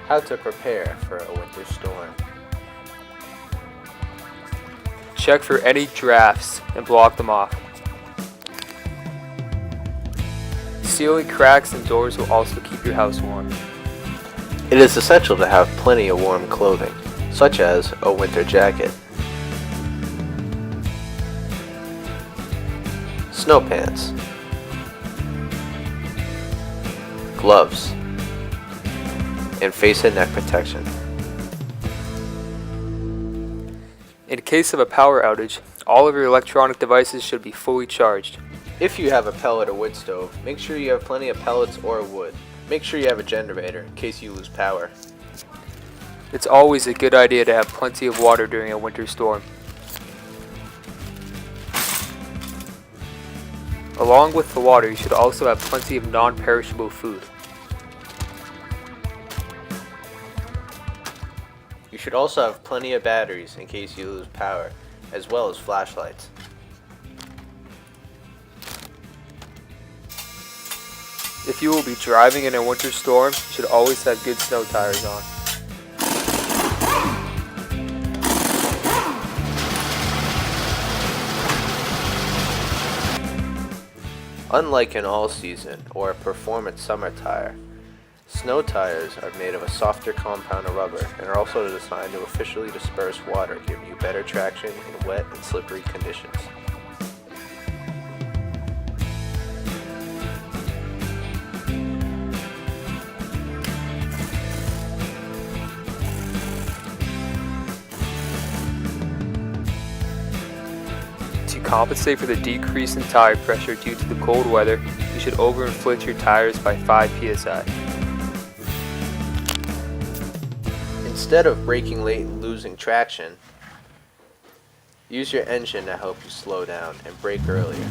How to prepare for a winter storm. Check for any drafts and block them off. Sealing cracks and doors will also keep your house warm. It is essential to have plenty of warm clothing, such as a winter jacket, snow pants, gloves, and face and neck protection. In case of a power outage, all of your electronic devices should be fully charged. If you have a pellet or wood stove, make sure you have plenty of pellets or wood. Make sure you have a generator in case you lose power. It's always a good idea to have plenty of water during a winter storm. Along with the water, you should also have plenty of non-perishable food. You should also have plenty of batteries in case you lose power, as well as flashlights. If you will be driving in a winter storm, you should always have good snow tires on. Unlike an all-season or a performance summer tire, snow tires are made of a softer compound of rubber and are also designed to efficiently disperse water, giving you better traction in wet and slippery conditions. To compensate for the decrease in tire pressure due to the cold weather, you should overinflate your tires by 5 psi. Instead of braking late and losing traction, use your engine to help you slow down and brake earlier.